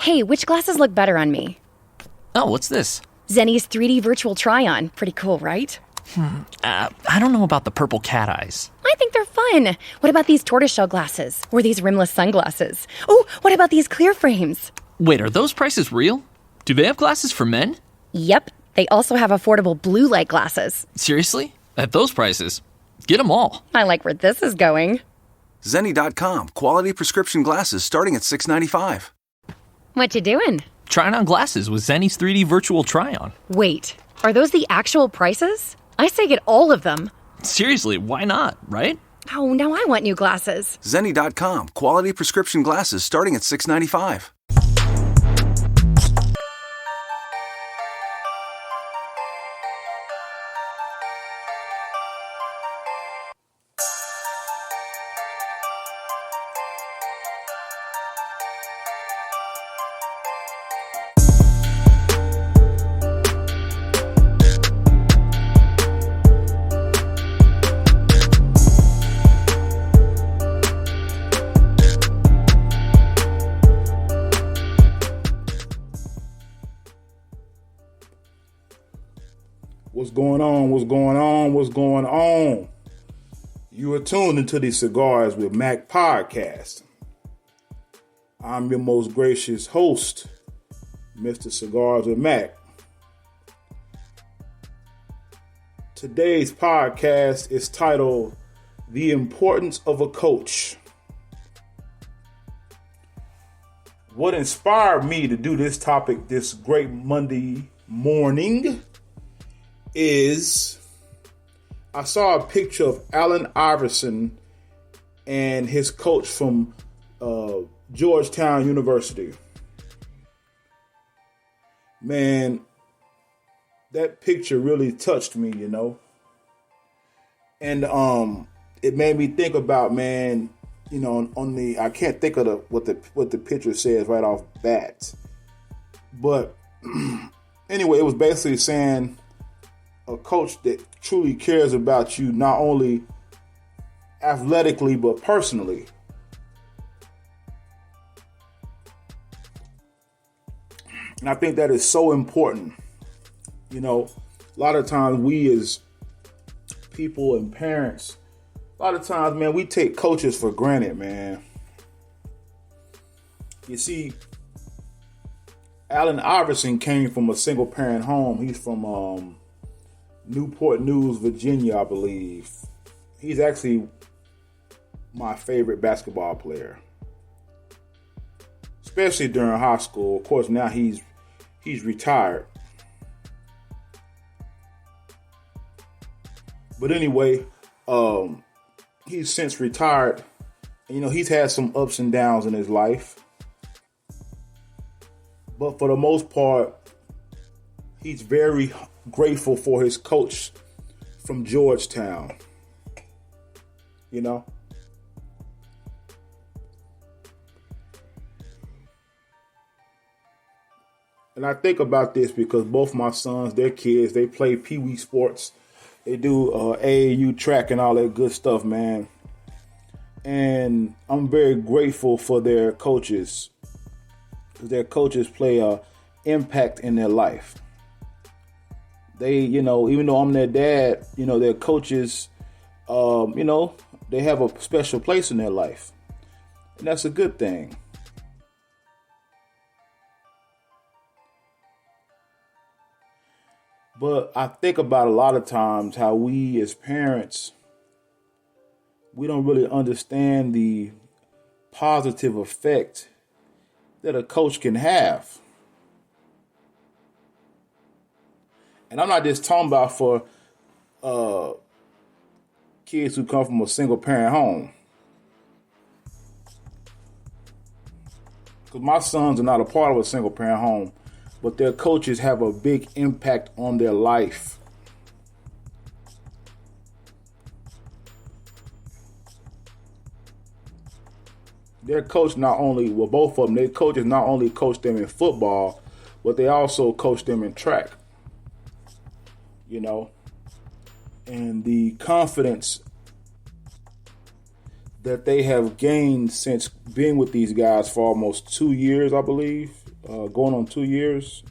Hey, which glasses look better on me? Oh, what's this? Zenni's 3D virtual try-on. Pretty cool, right? I don't know about the purple cat eyes. I think they're fun. What about these tortoiseshell glasses? Or these rimless sunglasses? Oh, what about these clear frames? Wait, are those prices real? Do they have glasses for men? Yep. They also have affordable blue light glasses. Seriously? At those prices? Get them all. I like where this is going. Zenni.com. Quality prescription glasses starting at $6.95. What you doing? Trying on glasses with Zenni's 3D virtual try-on. Wait, are those the actual prices? I say get all of them. Seriously, why not, right? Oh, now I want new glasses. Zenni.com. Quality prescription glasses starting at $6.95. What's going on? What's going on? What's going on? You are tuned into the Cigars with Mac podcast. I'm your most gracious host, Mr. Cigars with Mac. Today's podcast is titled The Importance of a Coach. What inspired me to do this topic this great Monday morning is I saw a picture of Allen Iverson and his coach from Georgetown University. Man, that picture really touched me, you know. And it made me think about, man, you know, on the I can't think of what the picture says right off bat. But anyway, it was basically saying a coach that truly cares about you, not only athletically, but personally. And I think that is so important. You know, a lot of times we as people and parents, a lot of times, man, we take coaches for granted, man. You see, Allen Iverson came from a single parent home. He's from Newport News, Virginia, I believe. He's actually my favorite basketball player, especially during high school. Of course, now he's retired. But anyway, he's since retired. You know, he's had some ups and downs in his life. But for the most part, he's very grateful for his coach from Georgetown. You know? And I think about this because both my sons, their kids, they play pee-wee sports. They do AAU track and all that good stuff, man. And I'm very grateful for their coaches, because their coaches play an impact in their life. They, you know, even though I'm their dad, you know, their coaches, you know, they have a special place in their life. And that's a good thing. But I think about a lot of times how we as parents, we don't really understand the positive effect that a coach can have. And I'm not just talking about for kids who come from a single parent home. Because my sons are not a part of a single parent home, but their coaches have a big impact on their life. Their coach not only, well, both of them, their coaches not only coach them in football, but they also coach them in track. You know, and the confidence that they have gained since being with these guys for almost 2 years, I believe, going on 2 years.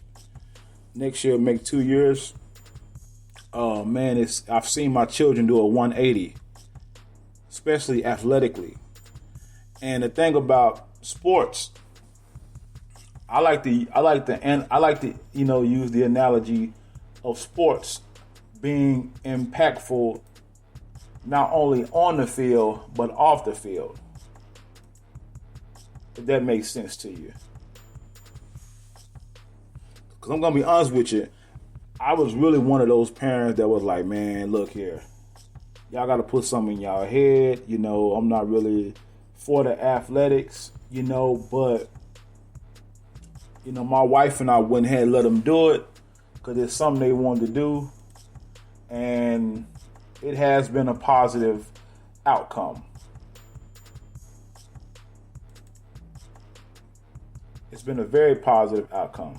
Next year, make 2 years. Oh man, I've seen my children do a 180, especially athletically. And the thing about sports, I like to use the analogy of sports being impactful not only on the field but off the field. If that makes sense to you. Because I'm gonna be honest with you, I was really one of those parents that was like, man, look here, y'all got to put something in y'all head. I'm not really for the athletics, but my wife and I went ahead and let them do it because it's something they wanted to do, and it has been a positive outcome. It's been a very positive outcome.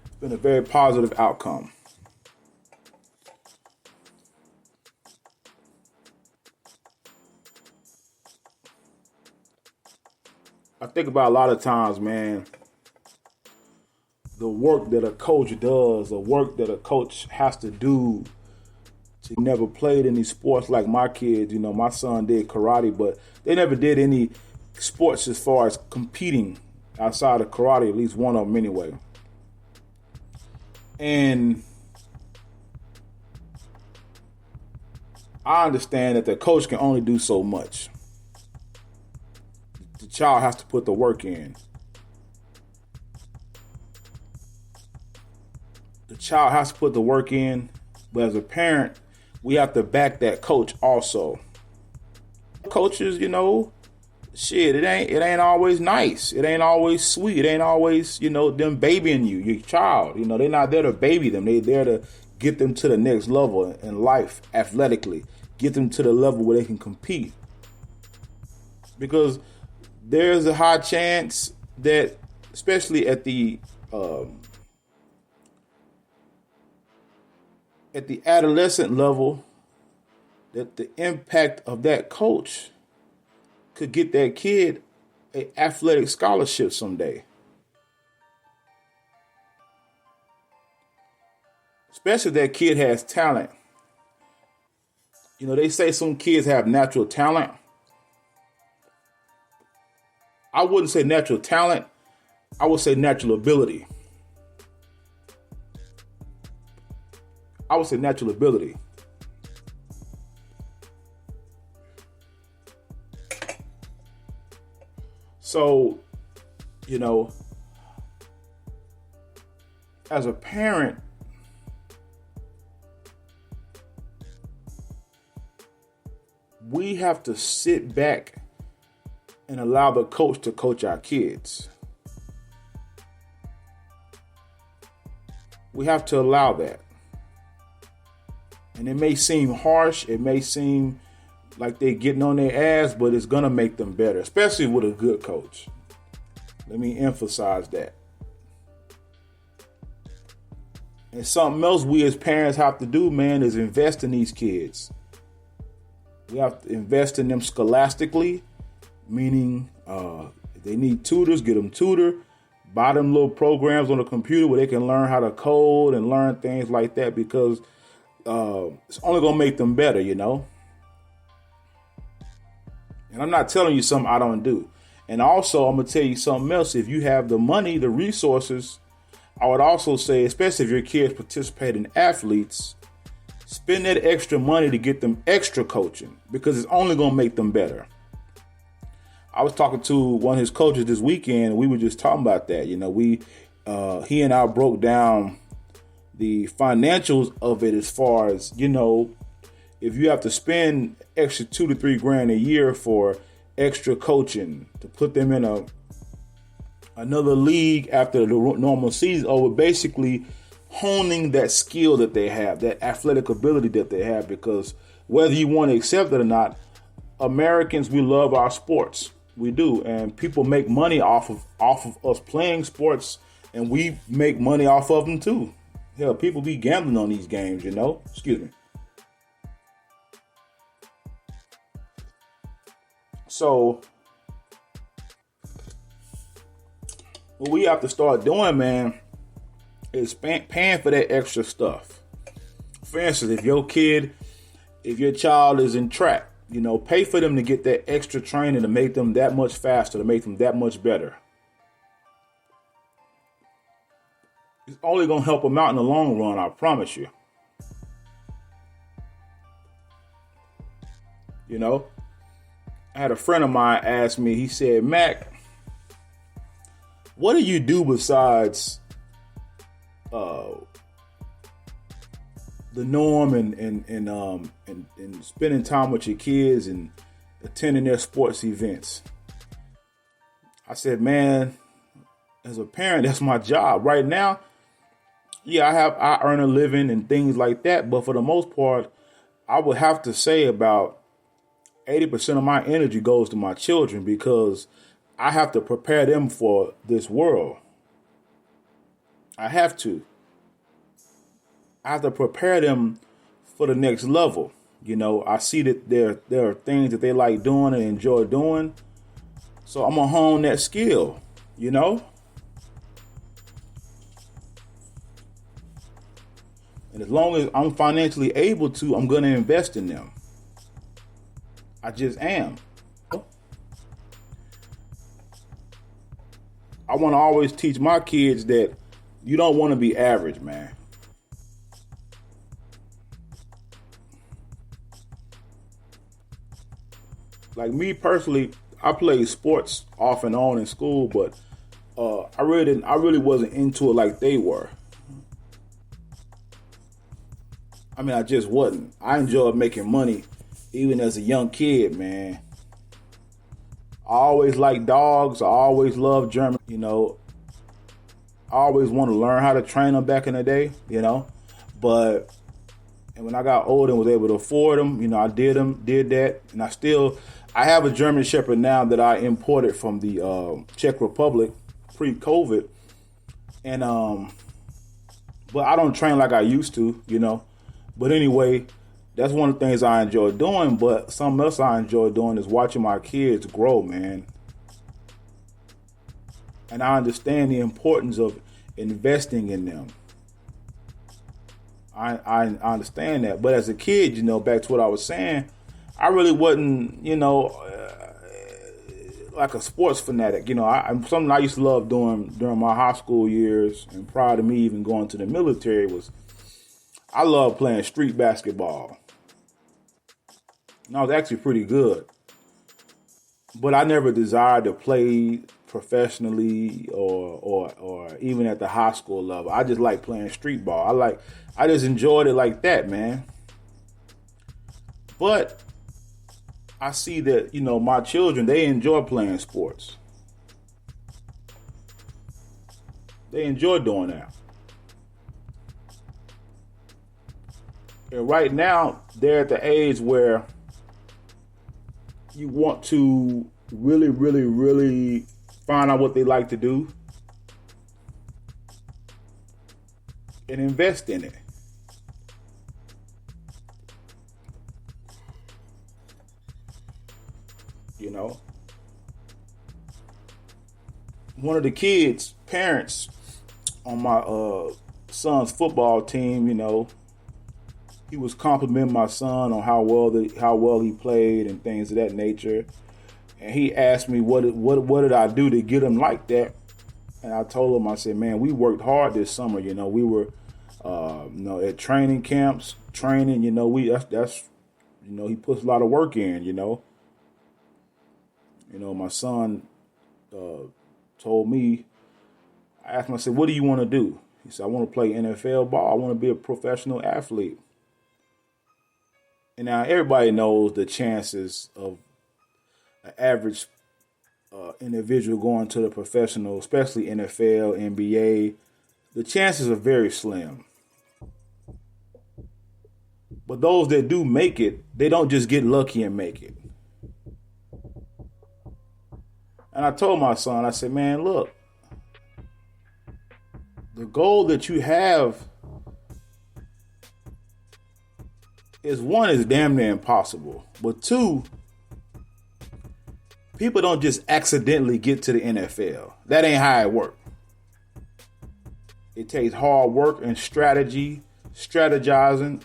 It's been a very positive outcome. I think about a lot of times, man, the work that a coach does, the work that a coach has to do to never played any sports like my kids. My son did karate, but they never did any sports as far as competing outside of karate, at least one of them anyway. And I understand that the coach can only do so much. The child has to put the work in. The child has to put the work in, but as a parent, we have to back that coach also. Coaches, shit, it ain't always nice. It ain't always sweet. It ain't always, them babying you, your child. They're not there to baby them. They're there to get them to the next level in life, athletically. Get them to the level where they can compete. Because there's a high chance that, especially at the adolescent level, that the impact of that coach could get that kid an athletic scholarship someday. Especially if that kid has talent. They say some kids have natural talent. I wouldn't say natural talent. I would say natural ability. I would say natural ability. So, as a parent, we have to sit back and allow the coach to coach our kids. We have to allow that. And it may seem harsh, it may seem like they're getting on their ass, but it's going to make them better, especially with a good coach. Let me emphasize that. And something else we as parents have to do, man, is invest in these kids. We have to invest in them scholastically, meaning if they need tutors, get them tutor. Buy them little programs on the computer where they can learn how to code and learn things like that, because it's only going to make them better, And I'm not telling you something I don't do. And also, I'm going to tell you something else. If you have the money, the resources, I would also say, especially if your kids participate in athletes, spend that extra money to get them extra coaching, because it's only going to make them better. I was talking to one of his coaches this weekend, and we were just talking about that. He and I broke down the financials of it as far as, if you have to spend extra $2 to $3 grand a year for extra coaching to put them in another league after the normal season, or basically honing that skill that they have, that athletic ability that they have, because whether you want to accept it or not, Americans, we love our sports. We do. And people make money off of us playing sports, and we make money off of them too. Hell, people be gambling on these games, Excuse me. So what we have to start doing, man, is paying for that extra stuff. For instance, if your child is in track, pay for them to get that extra training to make them that much faster, to make them that much better. It's only going to help them out in the long run, I promise you. I had a friend of mine ask me, he said, Mac, what do you do besides the norm and spending time with your kids and attending their sports events? I said, man, as a parent, that's my job. Right now, yeah, I earn a living and things like that, but for the most part, I would have to say about 80% of my energy goes to my children because I have to prepare them for this world. I have to. I have to prepare them for the next level. I see that there are things that they like doing and enjoy doing. So I'm going to hone that skill, And as long as I'm financially able to, I'm going to invest in them. I just am. I want to always teach my kids that you don't want to be average, man. Like me personally, I played sports off and on in school, but I really wasn't into it like they were. I mean, I just wasn't. I enjoyed making money even as a young kid, man. I always liked dogs. I always loved German, I always wanted to learn how to train them back in the day, But and when I got older and was able to afford them, I did that. And I have a German Shepherd now that I imported from the Czech Republic pre-COVID. And but I don't train like I used to, But anyway, that's one of the things I enjoy doing. But something else I enjoy doing is watching my kids grow, man. And I understand the importance of investing in them. I understand that. But as a kid, back to what I was saying, I really wasn't, like a sports fanatic. Something I used to love doing during my high school years and prior to me even going to the military was I love playing street basketball. And I was actually pretty good. But I never desired to play professionally or even at the high school level. I just like playing street ball. I just enjoyed it like that, man. But I see that, my children, they enjoy playing sports. They enjoy doing that. And right now, they're at the age where you want to really, really, really find out what they like to do and invest in it. One of the kids' parents on my son's football team, he was complimenting my son on how well he played and things of that nature. And he asked me what did I do to get him like that? And I told him, I said, man, we worked hard this summer. We were at training camps, training. That's he puts a lot of work in. My son told me. I asked him, I said, what do you want to do? He said, I want to play NFL ball. I want to be a professional athlete. And now everybody knows the chances of an average individual going to the professional, especially NFL, NBA, the chances are very slim. But those that do make it, they don't just get lucky and make it. And I told my son, I said, man, look, the goal that you have is, one, is damn near impossible. But two, People don't just accidentally get to the NFL. That ain't how it works. It takes hard work and strategizing,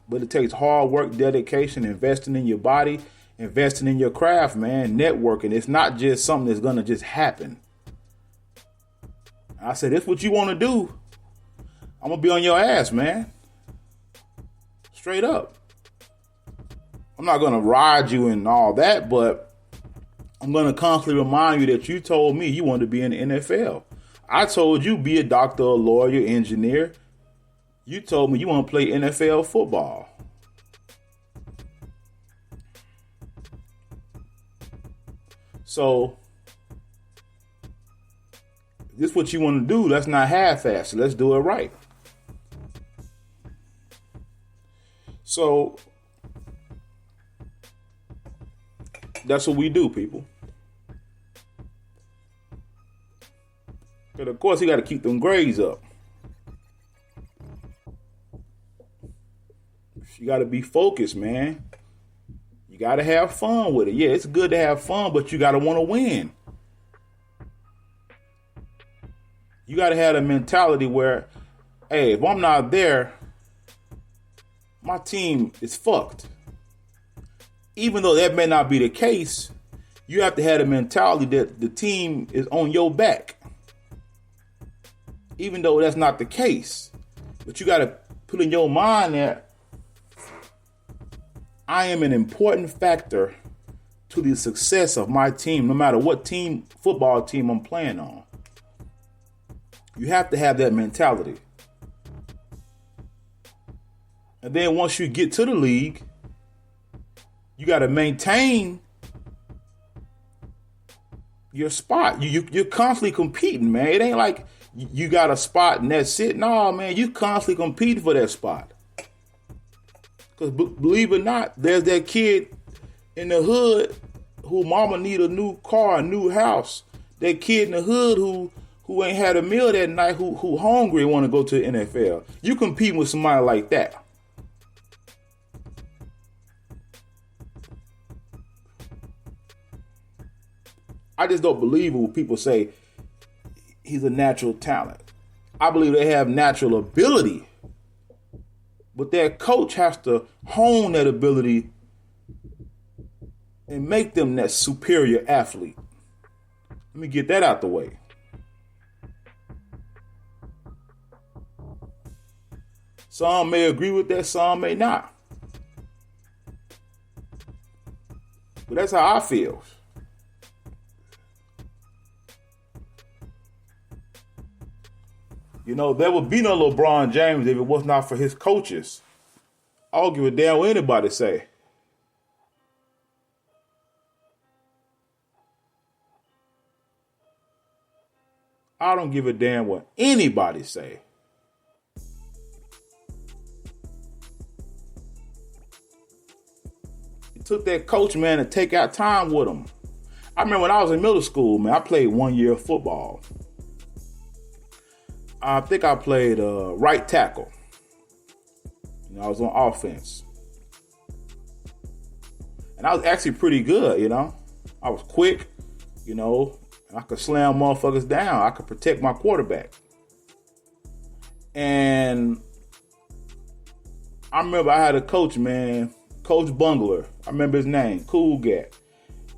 but it takes hard work, dedication, investing in your body, investing in your craft, man, networking. It's not just something that's going to just happen. I said, if what you want to do, I'm going to be on your ass, man. Straight up. I'm not going to ride you and all that, but I'm going to constantly remind you that you told me you wanted to be in the NFL. I told you be a doctor, a lawyer, engineer. You told me you want to play NFL football. So, if this is what you want to do, let's not half-ass it. Let's do it right. So, that's what we do, people. But of course, you got to keep them grades up. You got to be focused, man. You got to have fun with it. Yeah, it's good to have fun, but you got to want to win. You got to have a mentality where, hey, if I'm not there, my team is fucked. Even though that may not be the case, you have to have a mentality that the team is on your back. Even though that's not the case. But you got to put in your mind that I am an important factor to the success of my team, no matter what football team I'm playing on. You have to have that mentality. And then once you get to the league, you got to maintain your spot. You're constantly competing, man. It ain't like you got a spot and that's it. No, man, you constantly competing for that spot. Because believe it or not, there's that kid in the hood who mama need a new car, a new house. That kid in the hood who ain't had a meal that night, who hungry and want to go to the NFL. You competing with somebody like that. I just don't believe when people say he's a natural talent. I believe they have natural ability. But their coach has to hone that ability and make them that superior athlete. Let me get that out the way. Some may agree with that, some may not. But that's how I feel. You know, there would be no LeBron James if it was not for his coaches. I don't give a damn what anybody say. I don't give a damn what anybody say. It took that coach, man, to take out time with him. I remember when I was in middle school, man, I played 1 year of football. I think I played right tackle. I was on offense. And I was actually pretty good, you know. I was quick, you know, and I could slam motherfuckers down. I could protect my quarterback. And I remember I had a coach, man, Coach Bungler. I remember his name, cool guy.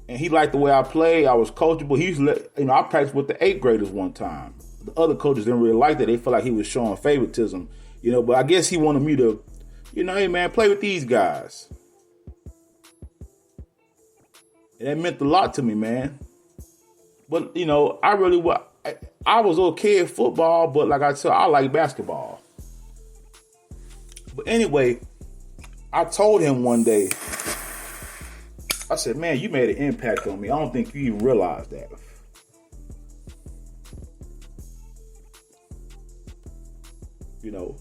And he liked the way I played. I was coachable. He used to I practiced with the 8th graders one time. The other coaches didn't really like that. They felt like he was showing favoritism, you know, but I guess he wanted me to, you know, hey, man, play with these guys. And that meant a lot to me, man. But, you know, I was okay at football, but like I said, I like basketball. But anyway, I told him one day, I said, man, you made an impact on me. I don't think you even realize that. You know,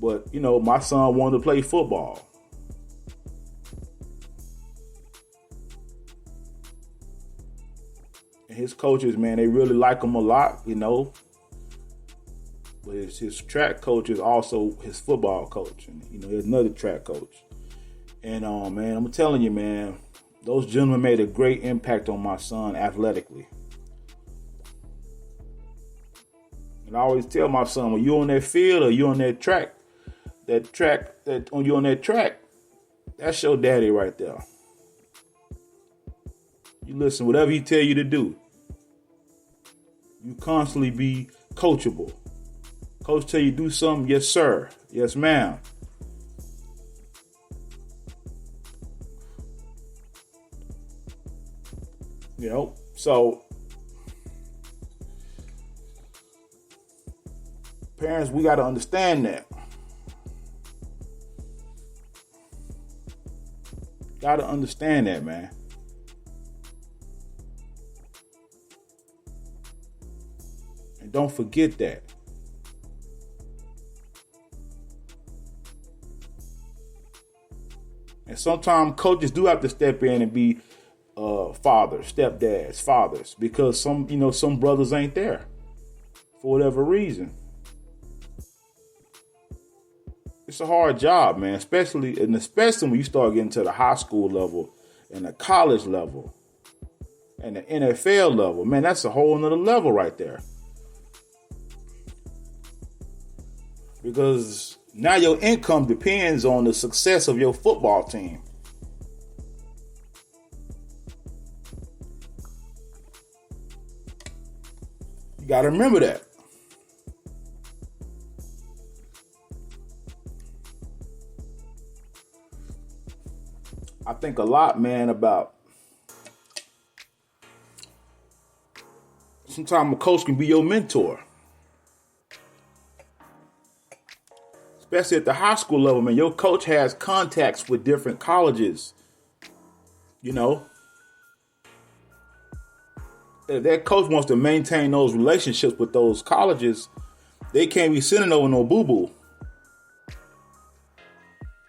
but you know, my son wanted to play football, and his coaches, man, they really like him a lot, you know. But his track coach is also his football coach, and you know, there's another track coach, And man, I'm telling you, man, those gentlemen made a great impact on my son athletically. And I always tell my son, when you on that field or you on that track, when you on that track, that's your daddy right there. You listen, whatever he tell you to do. You constantly be coachable. Coach tell you do something, yes sir, yes ma'am. You know, so parents, we got to understand that. Got to understand that, man. And don't forget that. And sometimes coaches do have to step in and be fathers, stepdads, fathers, because some brothers ain't there for whatever reason. It's a hard job, man, especially when you start getting to the high school level and the college level and the NFL level. Man, that's a whole nother level right there. Because now your income depends on the success of your football team. You got to remember that. I think a lot, man, about sometimes a coach can be your mentor. Especially at the high school level, man. Your coach has contacts with different colleges. You know, if that coach wants to maintain those relationships with those colleges, they can't be sending over no boo-boo.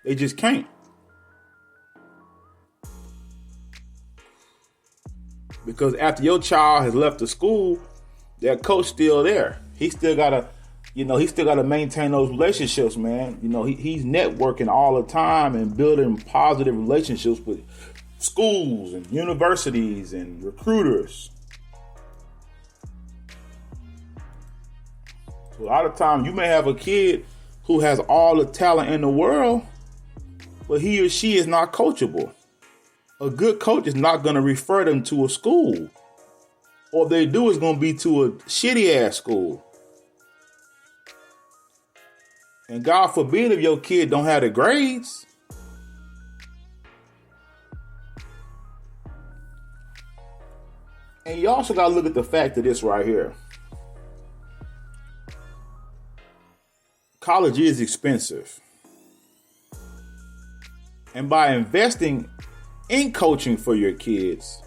They just can't. Because after your child has left the school, that coach still there. He still gotta maintain those relationships, man. You know, he's networking all the time and building positive relationships with schools and universities and recruiters. So a lot of times you may have a kid who has all the talent in the world, but he or she is not coachable. A good coach is not going to refer them to a school. Or if they do, it's going to be to a shitty ass school. And God forbid if your kid don't have the grades. And you also got to look at the fact of this right here. College is expensive. And by investing in coaching for your kids,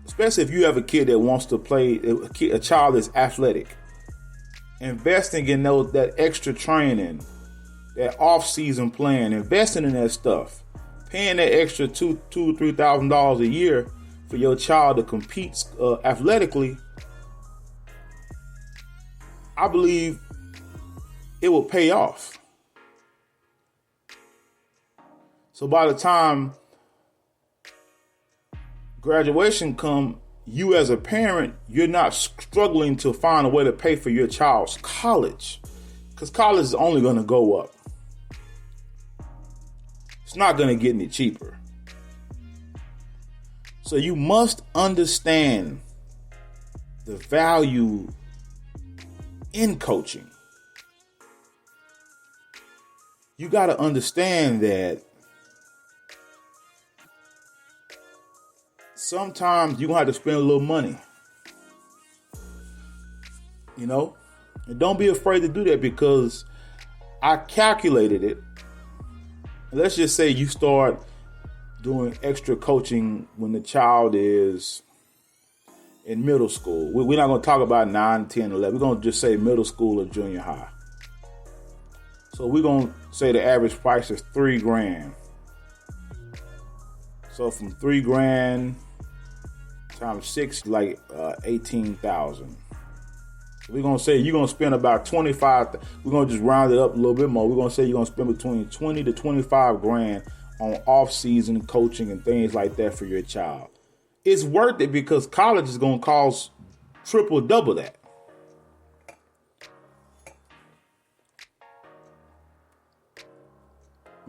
especially if you have a kid that wants to play, a child that's athletic, investing in that extra training, that off-season plan, investing in that stuff, paying that extra $2,000-$3,000 a year for your child to compete athletically, I believe it will pay off. So by the time graduation come, you as a parent, you're not struggling to find a way to pay for your child's college, because college is only going to go up. It's not going to get any cheaper. So you must understand the value in coaching. You got to understand that sometimes you're going to have to spend a little money. You know? And don't be afraid to do that, because I calculated it. Let's just say you start doing extra coaching when the child is in middle school. We're not going to talk about 9, 10, 11. We're going to just say middle school or junior high. So we're going to say the average price is $3,000. So from $3,000 times 6, like 18,000. We're going to say you're going to spend about 25. We're going to just round it up a little bit more. We're going to say you're going to spend between 20 to 25 grand on off-season coaching and things like that for your child. It's worth it because college is going to cost triple, double that.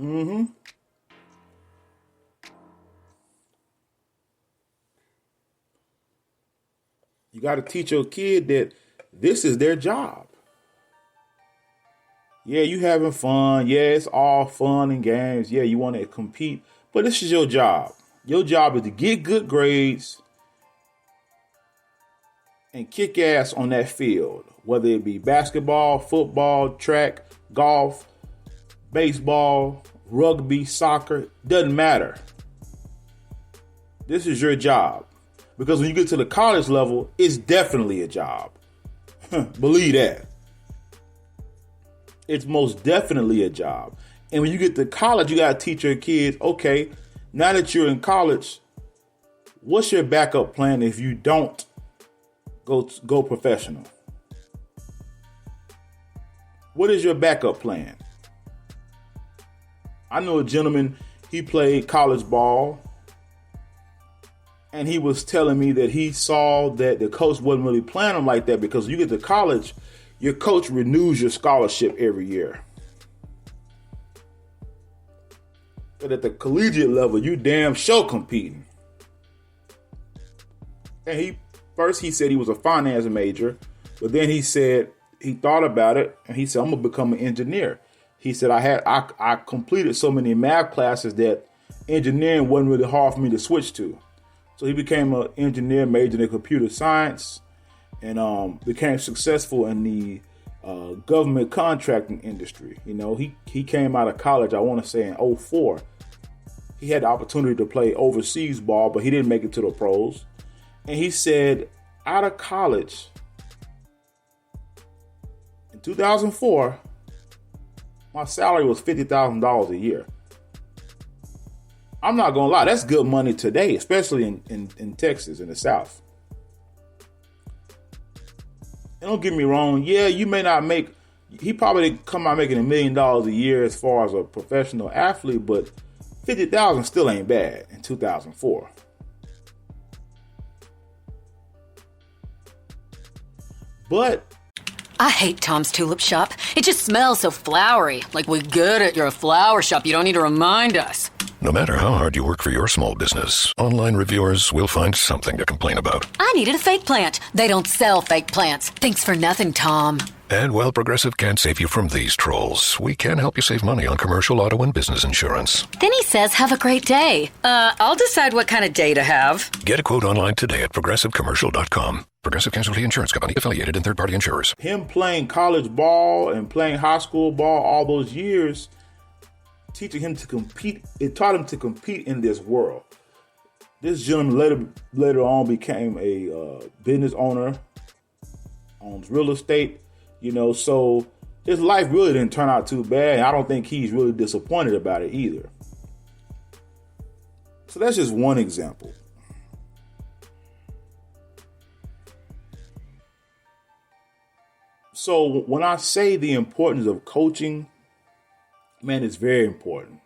Mm-hmm. You got to teach your kid that this is their job. Yeah, you having fun. Yeah, it's all fun and games. Yeah, you want to compete, but this is your job. Your job is to get good grades and kick ass on that field, whether it be basketball, football, track, golf, baseball, rugby, soccer, doesn't matter. This is your job. Because when you get to the college level, it's definitely a job. Believe that. It's most definitely a job. And when you get to college, you got to teach your kids, okay, now that you're in college, what's your backup plan if you don't go professional? What is your backup plan? I know a gentleman, he played college ball, and he was telling me that he saw that the coach wasn't really playing him like that because when you get to college, your coach renews your scholarship every year. But at the collegiate level, you damn sure competing. And he said he was a finance major, but then he said he thought about it and he said, I'm gonna become an engineer. He said I completed so many math classes that engineering wasn't really hard for me to switch to. So he became an engineer, majored in computer science, and became successful in the government contracting industry. You know, he came out of college, I want to say in 2004. He had the opportunity to play overseas ball, but he didn't make it to the pros. And he said, out of college, in 2004, my salary was $50,000 a year. I'm not gonna lie, that's good money today, especially in Texas, in the South. And don't get me wrong, yeah, you may not make, he probably didn't come out making $1 million a year as far as a professional athlete, but 50,000 still ain't bad in 2004. But I hate Tom's Tulip Shop. It just smells so flowery. Like we get it, you're a flower shop. You don't need to remind us. No matter how hard you work for your small business, online reviewers will find something to complain about. I needed a fake plant. They don't sell fake plants. Thanks for nothing, Tom. And while Progressive can't save you from these trolls, we can help you save money on commercial auto and business insurance. Then he says, have a great day. I'll decide what kind of day to have. Get a quote online today at progressivecommercial.com. Progressive Casualty Insurance Company, affiliated and third-party insurers. Him playing college ball and playing high school ball all those years, teaching him to compete, it taught him to compete in this world. This gentleman later on became a business owner, owns real estate, you know, so his life really didn't turn out too bad. And I don't think he's really disappointed about it either. So that's just one example. So when I say the importance of coaching, man, it's very important.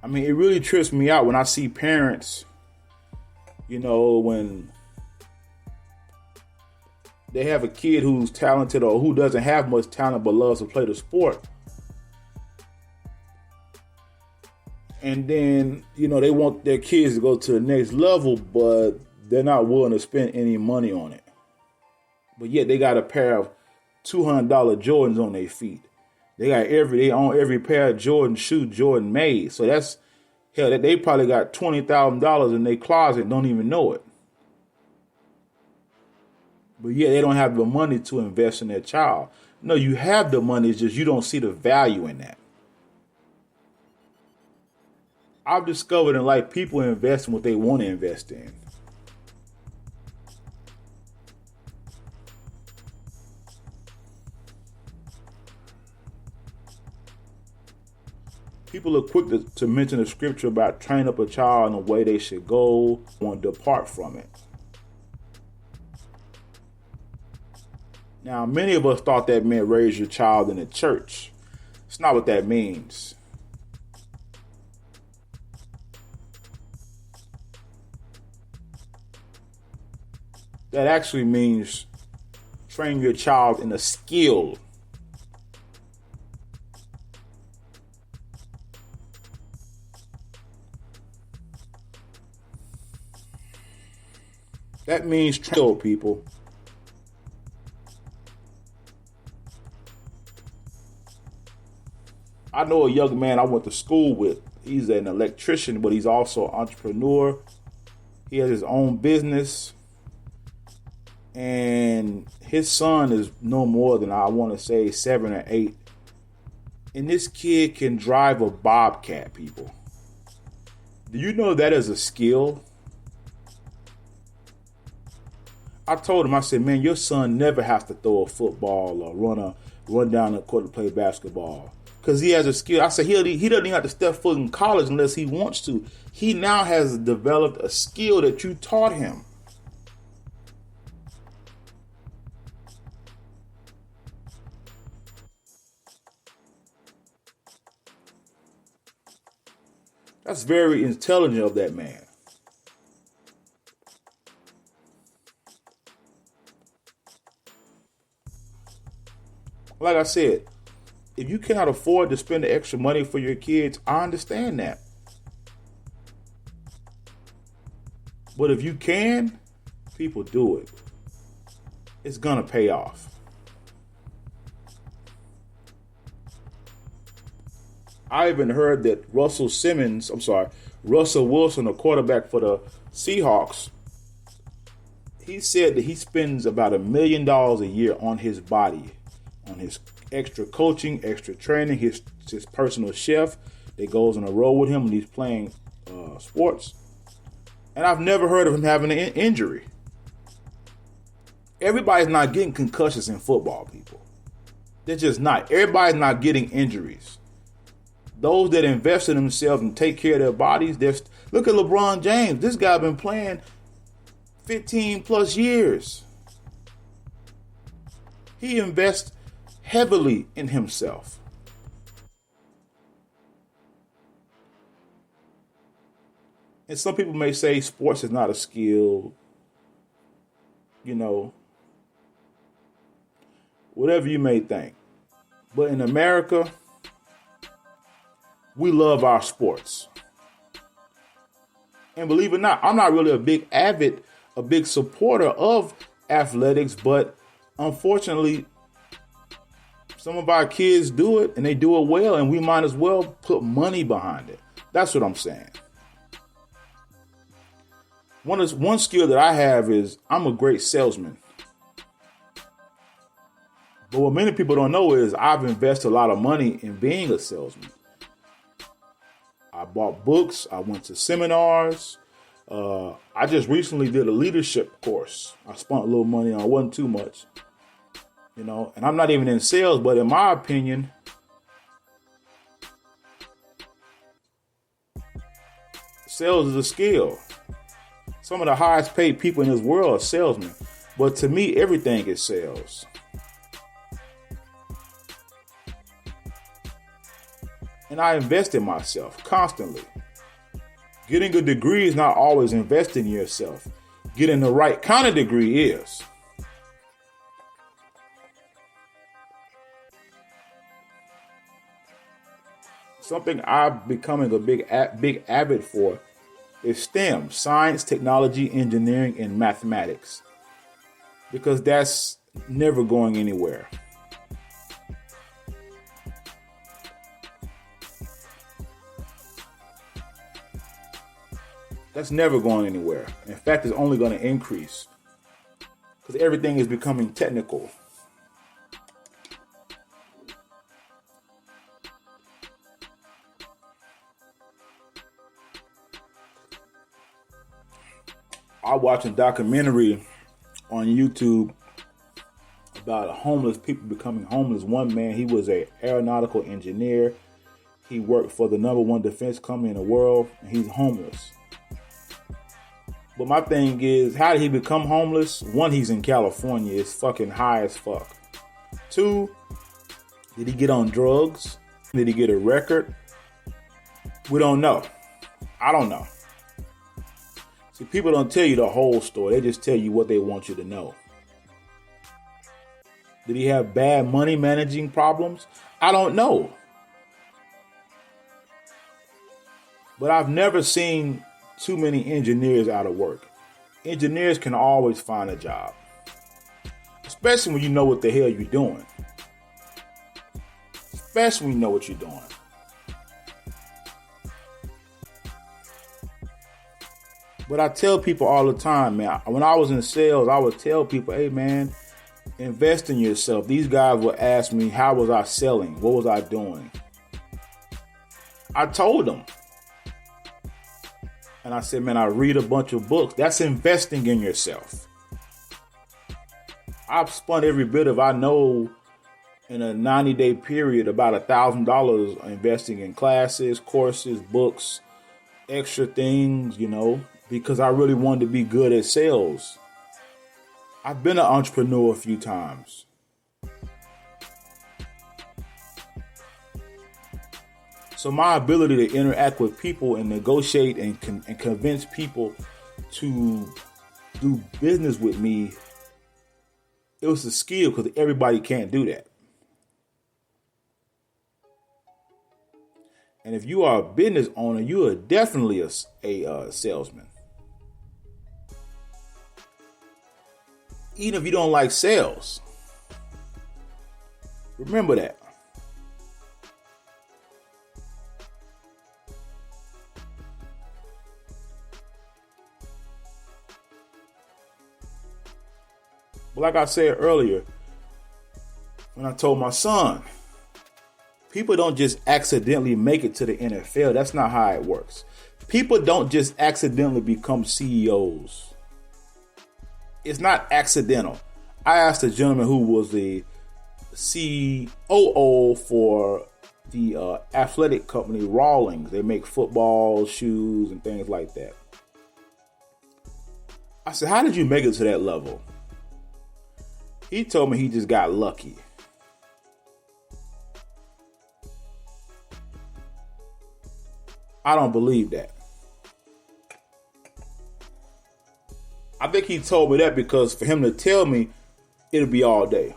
I mean, it really trips me out when I see parents, you know, when they have a kid who's talented or who doesn't have much talent but loves to play the sport. And then, you know, they want their kids to go to the next level, but they're not willing to spend any money on it. But yet they got a pair of $200 Jordans on their feet. They own every pair of Jordan shoe Jordan made. So that's, hell, they probably got $20,000 in their closet and don't even know it. But yeah, they don't have the money to invest in their child. No, you have the money, it's just you don't see the value in that. I've discovered in life people invest in what they want to invest in. People are quick to mention the scripture about train up a child in the way they should go, won't depart from it. Now, many of us thought that meant raise your child in the church. It's not what that means. That actually means train your child in a skill. That means train people. I know a young man I went to school with. He's an electrician, but he's also an entrepreneur. He has his own business. And his son is no more than, I want to say, 7 or 8. And this kid can drive a Bobcat, people. Do you know that is a skill? I told him, I said, man, your son never has to throw a football or run down the court to play basketball. Because he has a skill. I said, he doesn't even have to step foot in college unless he wants to. He now has developed a skill that you taught him. That's very intelligent of that man. Like I said, if you cannot afford to spend the extra money for your kids, I understand that. But if you can, people do it. It's gonna pay off. I even heard that Russell Wilson, a quarterback for the Seahawks, he said that he spends about $1 million a year on his body, on his extra coaching, extra training, his personal chef that goes on a road with him when he's playing sports. And I've never heard of him having an injury. Everybody's not getting concussions in football, people. They're just not. Everybody's not getting injuries. Those that invest in themselves and take care of their bodies, look at LeBron James. This guy been playing 15 plus years. He invests heavily in himself. And some people may say sports is not a skill, whatever you may think. But in America, we love our sports. And believe it or not, I'm not really a big supporter of athletics, but unfortunately, some of our kids do it and they do it well, and we might as well put money behind it. That's what I'm saying. One skill that I have is I'm a great salesman. But what many people don't know is I've invested a lot of money in being a salesman. I bought books. I went to seminars. I just recently did a leadership course. I spent a little money on it. It wasn't too much. And I'm not even in sales, but in my opinion, sales is a skill. Some of the highest paid people in this world are salesmen. But to me, everything is sales. And I invest in myself constantly. Getting a degree is not always investing in yourself. Getting the right kind of degree is. Something I'm becoming a big avid for is STEM, science, technology, engineering, and mathematics. Because that's never going anywhere. That's never going anywhere. In fact, it's only going to increase. Because everything is becoming technical. I watched a documentary on YouTube about homeless people becoming homeless. One man, he was an aeronautical engineer. He worked for the #1 defense company in the world, and he's homeless. But my thing is, how did he become homeless? One, he's in California. It's fucking high as fuck. Two, did he get on drugs? Did he get a record? We don't know. I don't know. See, people don't tell you the whole story. They just tell you what they want you to know. Did he have bad money managing problems? I don't know. But I've never seen too many engineers out of work. Engineers can always find a job, especially when you know what the hell you're doing. Especially when you know what you're doing. But I tell people all the time, man, when I was in sales, I would tell people, hey, man, invest in yourself. These guys would ask me, how was I selling? What was I doing? I told them. And I said, man, I read a bunch of books. That's investing in yourself. I've spent every bit of I know in a 90-day period about $1,000 investing in classes, courses, books, extra things, because I really wanted to be good at sales. I've been an entrepreneur a few times. So my ability to interact with people and negotiate and convince people to do business with me, it was a skill because everybody can't do that. And if you are a business owner, you are definitely a salesman. Even if you don't like sales, remember that. But like I said earlier, when I told my son, people don't just accidentally make it to the NFL. That's not how it works. People don't just accidentally become CEOs. It's not accidental. I asked a gentleman who was the COO for the athletic company Rawlings. They make football, shoes, and things like that. I said, how did you make it to that level? He told me he just got lucky. I don't believe that. I think he told me that because for him to tell me, it'll be all day.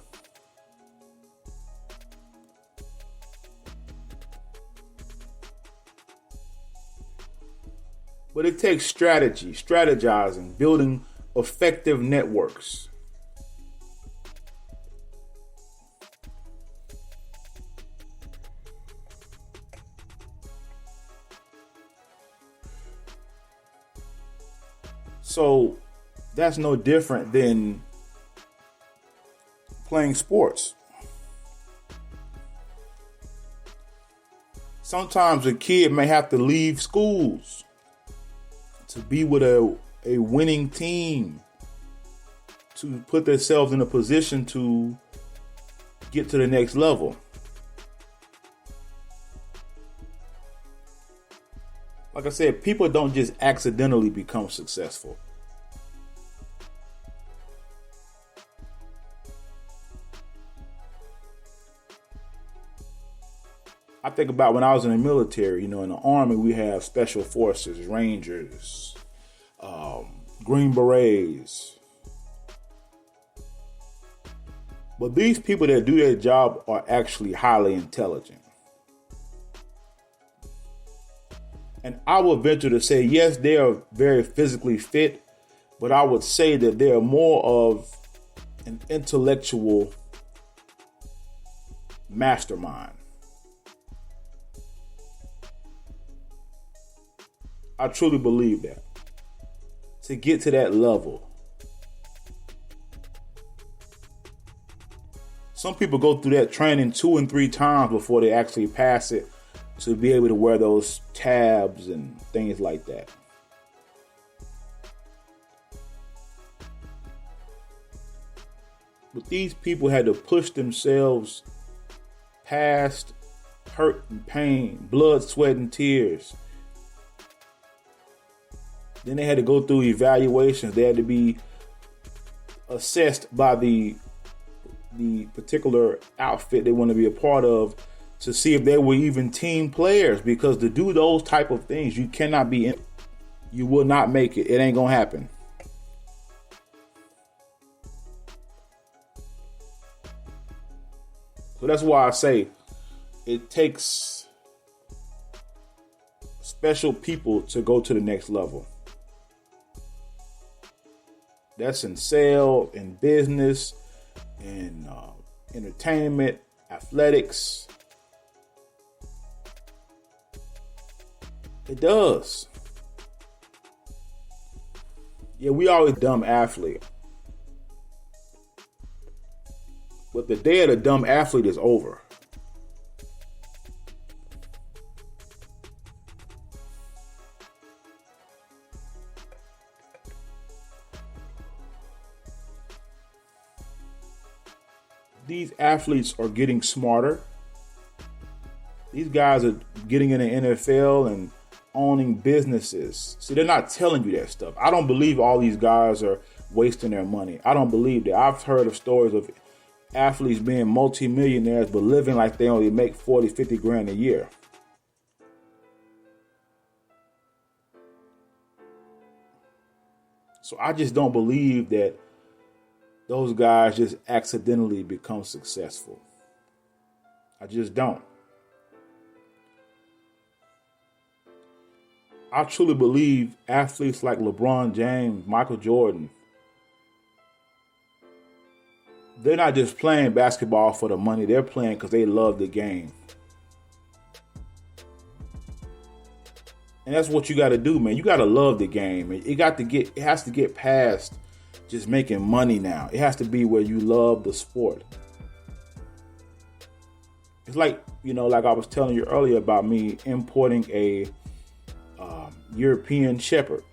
But it takes strategy, strategizing, building effective networks. So that's no different than playing sports. Sometimes a kid may have to leave schools to be with a winning team, to put themselves in a position to get to the next level. Like I said, people don't just accidentally become successful. I think about when I was in the military, in the Army, we have special forces, Rangers, Green Berets. But these people that do their job are actually highly intelligent. And I would venture to say, yes, they are very physically fit, but I would say that they are more of an intellectual mastermind. I truly believe that. To get to that level. Some people go through that training 2 and 3 times before they actually pass it to be able to wear those tabs and things like that. But these people had to push themselves past hurt and pain, blood, sweat, and tears. Then they had to go through evaluations. They had to be assessed by the the particular outfit they want to be a part of to see if they were even team players, because to do those type of things, you cannot be in. You will not make it. It ain't gonna happen. So that's why I say it takes special people to go to the next level. That's in sales, in business, in entertainment, athletics. It does. Yeah, we always dumb athlete. But the day of the dumb athlete is over. These athletes are getting smarter. These guys are getting in the NFL and owning businesses. See, they're not telling you that stuff. I don't believe all these guys are wasting their money. I don't believe that. I've heard of stories of athletes being multimillionaires but living like they only make 40, 50 grand a year. So I just don't believe that those guys just accidentally become successful. I just don't. I truly believe athletes like LeBron James, Michael Jordan, they're not just playing basketball for the money. They're playing because they love the game. And that's what you got to do, man. You got to love the game. It has to get past just making money now. It has to be where you love the sport. It's like, like I was telling you earlier about me importing a European Shepherd.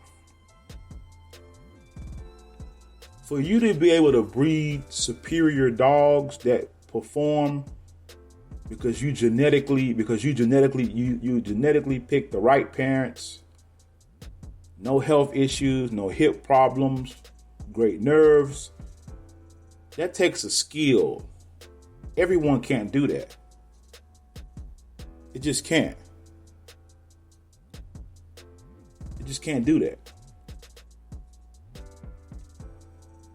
For you to be able to breed superior dogs that perform because you genetically pick the right parents, no health issues, no hip problems, great nerves, that takes a skill. Everyone can't do that. It just can't. It just can't do that.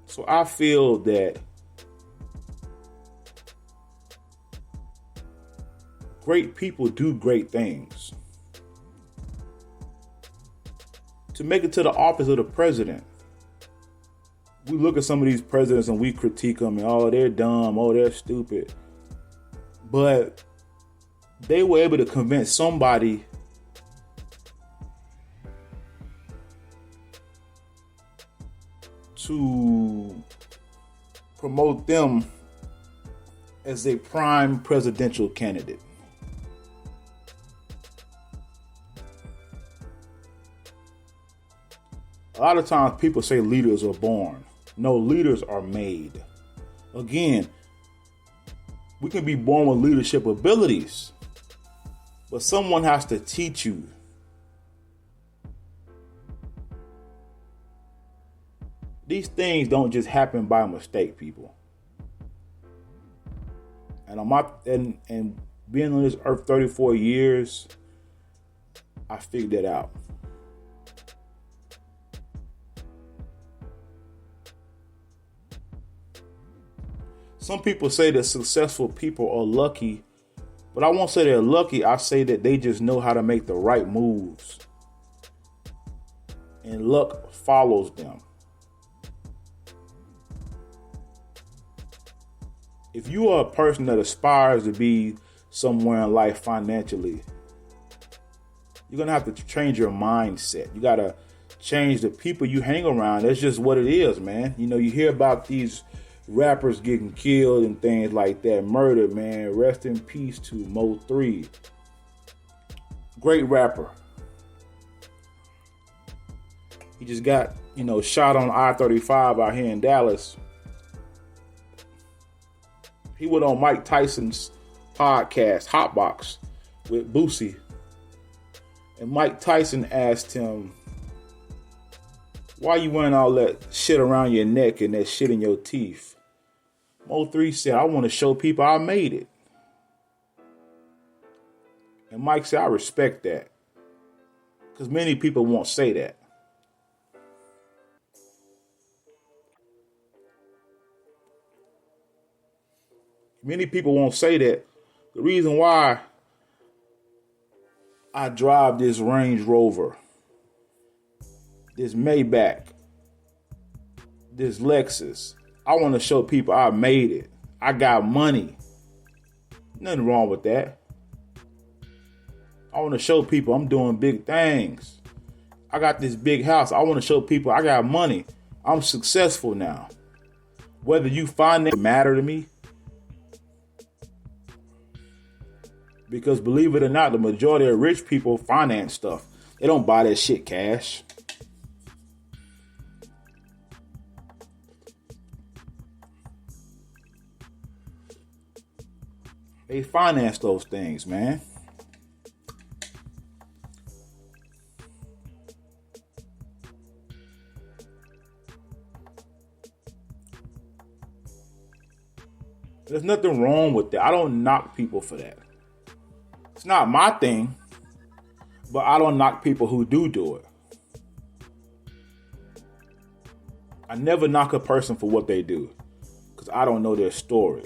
So I feel that great people do great things. To make it to the office of the president, we look at some of these presidents and we critique them and, oh, they're dumb, oh, they're stupid. But they were able to convince somebody to promote them as a prime presidential candidate. A lot of times people say leaders are born. No, leaders are made. Again, we can be born with leadership abilities, but someone has to teach you. These things don't just happen by mistake, people. And being on this earth 34 years, I figured that out. Some people say that successful people are lucky, but I won't say they're lucky. I say that they just know how to make the right moves. And luck follows them. If you are a person that aspires to be somewhere in life financially, you're going to have to change your mindset. You got to change the people you hang around. That's just what it is, man. You hear about these rappers getting killed and things like that. Murder, man. Rest in peace to Mo3. Great rapper. He just got, shot on I-35 out here in Dallas. He went on Mike Tyson's podcast, Hotbox, with Boosie. And Mike Tyson asked him, why you wearing all that shit around your neck and that shit in your teeth? Mo3 said, I want to show people I made it. And Mike said, I respect that. Because many people won't say that. Many people won't say that. The reason why I drive this Range Rover, this Maybach, this Lexus, I want to show people I made it. I got money. Nothing wrong with that. I want to show people I'm doing big things. I got this big house. I want to show people I got money. I'm successful now. Whether you find that matter to me, because believe it or not, the majority of rich people finance stuff. They don't buy that shit cash. They finance those things, man. There's nothing wrong with that. I don't knock people for that. It's not my thing, but I don't knock people who do it. I never knock a person for what they do because I don't know their story.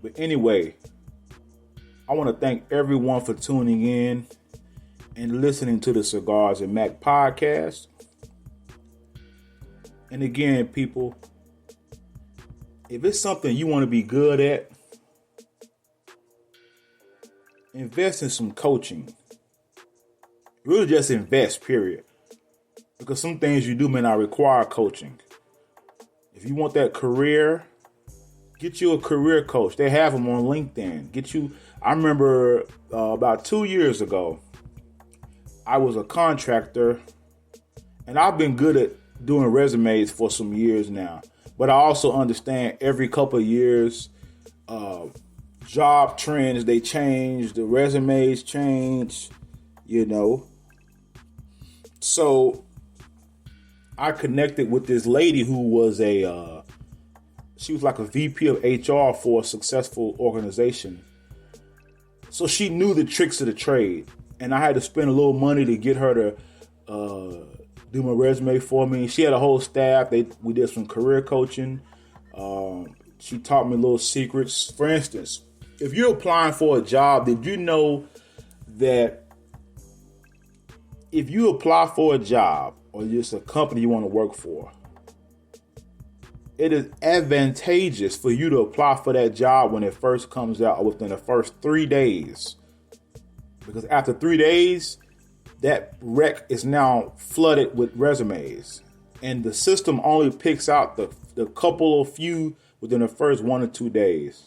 But anyway, I want to thank everyone for tuning in and listening to the Cigars and Mac podcast. And again, people, if it's something you want to be good at, invest in some coaching. Really just invest, period. Because some things you do may not require coaching. If you want that career, get you a career coach. They have them on LinkedIn. I remember about 2 years ago, I was a contractor, and I've been good at doing resumes for some years now. But I also understand every couple of years, job trends, they change, the resumes change, So I connected with this lady who was she was like a VP of HR for a successful organization. So she knew the tricks of the trade. And I had to spend a little money to get her to do my resume for me. She had a whole staff. We did some career coaching. She taught me little secrets. For instance, if you're applying for a job, did you know that if you apply for a job or just a company you want to work for, it is advantageous for you to apply for that job when it first comes out or within the first 3 days. Because after 3 days, that rec is now flooded with resumes. And the system only picks out the couple of few within the first 1 or 2 days.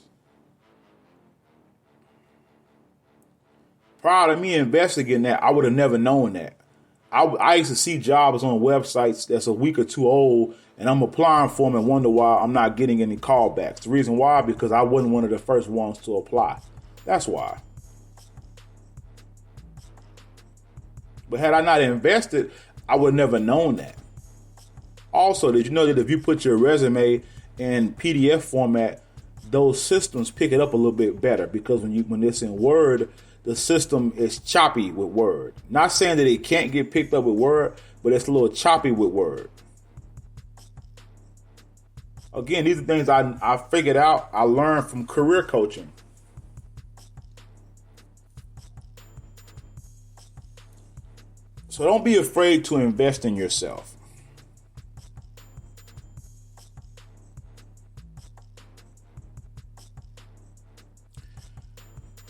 Prior to me investigating that, I would have never known that. I used to see jobs on websites that's a week or two old, and I'm applying for them and wonder why I'm not getting any callbacks. The reason why, because I wasn't one of the first ones to apply. That's why. But had I not invested, I would have never known that. Also, did you know that if you put your resume in PDF format, those systems pick it up a little bit better? Because when it's in Word, the system is choppy with Word. Not saying that it can't get picked up with Word, but it's a little choppy with Word. Again, these are things I figured out, I learned from career coaching. So don't be afraid to invest in yourself.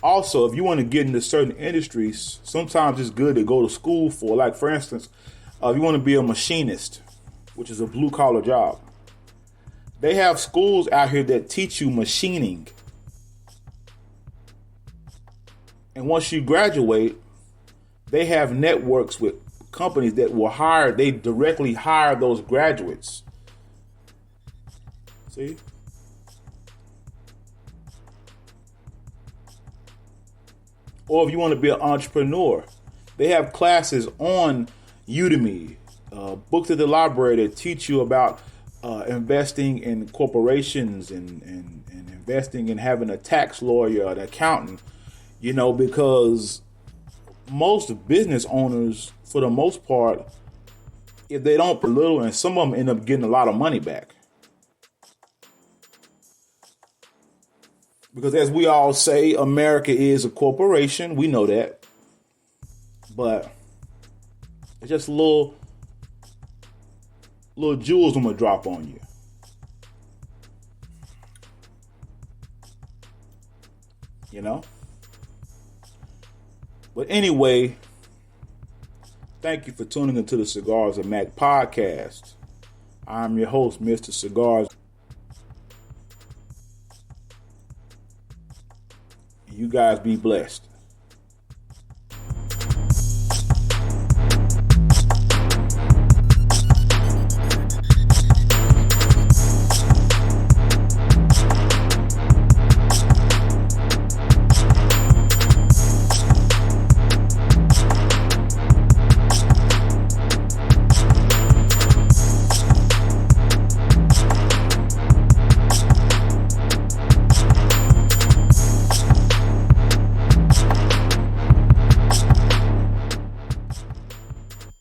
Also, if you want to get into certain industries, sometimes it's good to go to school for. Like, for instance, if you want to be a machinist, which is a blue-collar job, they have schools out here that teach you machining. And once you graduate, they have networks with companies that will hire, they directly hire those graduates. See? Or if you want to be an entrepreneur, they have classes on, Udemy, books at the library that teach you about investing in corporations and investing in having a tax lawyer, an accountant, because most business owners, for the most part, if they don't put little, and some of them end up getting a lot of money back. Because as we all say, America is a corporation. We know that. But it's just little jewels I'm going to drop on you. But anyway, thank you for tuning into the Cigars of Mac podcast. I'm your host, Mr. Cigars. You guys be blessed.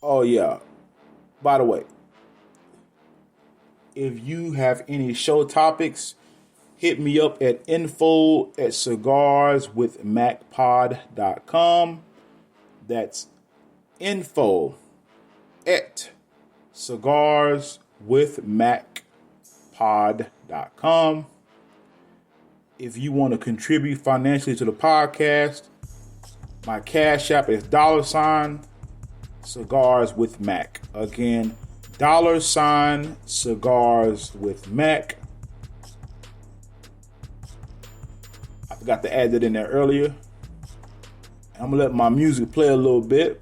Oh, yeah. By the way, if you have any show topics, hit me up at info@cigarswithmacpod.com. That's info@cigarswithmacpod.com. If you want to contribute financially to the podcast, my Cash App is $Cigars with Mac. Again, $Cigars with Mac. I forgot to add that in there earlier. I'm gonna let my music play a little bit.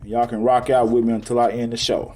Y'all can rock out with me until I end the show.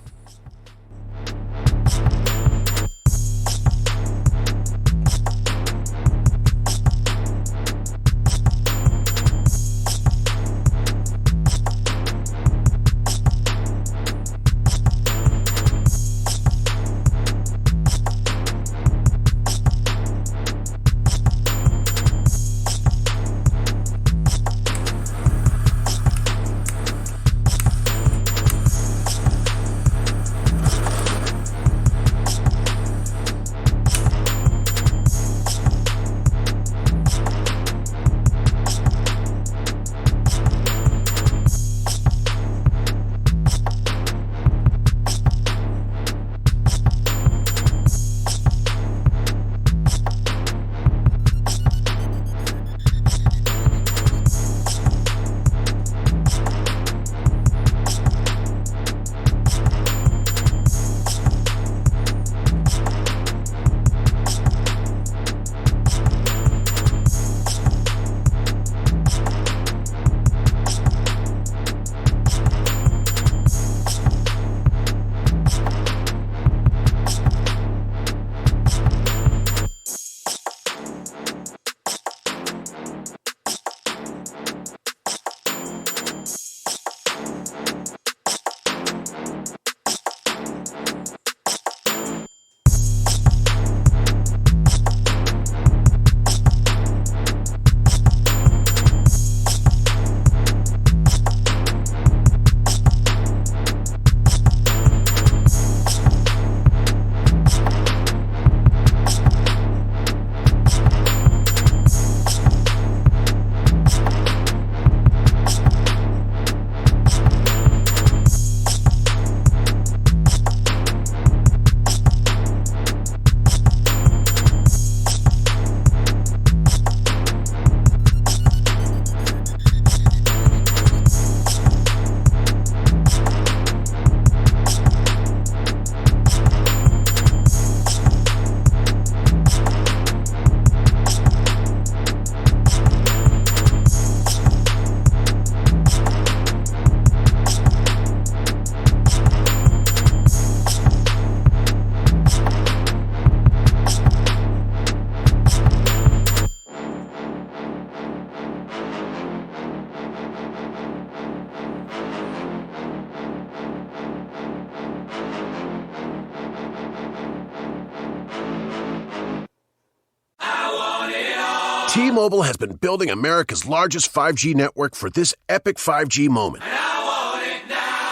T-Mobile has been building America's largest 5G network for this epic 5G moment.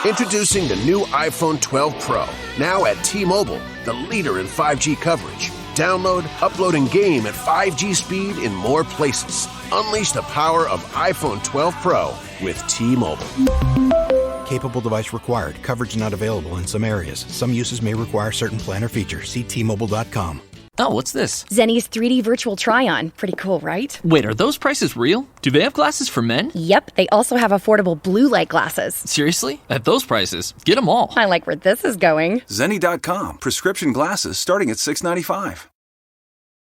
Introducing the new iPhone 12 Pro, now at T-Mobile, the leader in 5G coverage. Download, upload, and game at 5G speed in more places. Unleash the power of iPhone 12 Pro with T-Mobile. Capable device required. Coverage not available in some areas. Some uses may require certain plan or features. See T-Mobile.com. Oh, what's this? Zenny's 3D virtual try-on. Pretty cool, right? Wait, are those prices real? Do they have glasses for men? Yep, they also have affordable blue light glasses. Seriously? At those prices? Get them all. I like where this is going. Zenni.com. Prescription glasses starting at $6.95.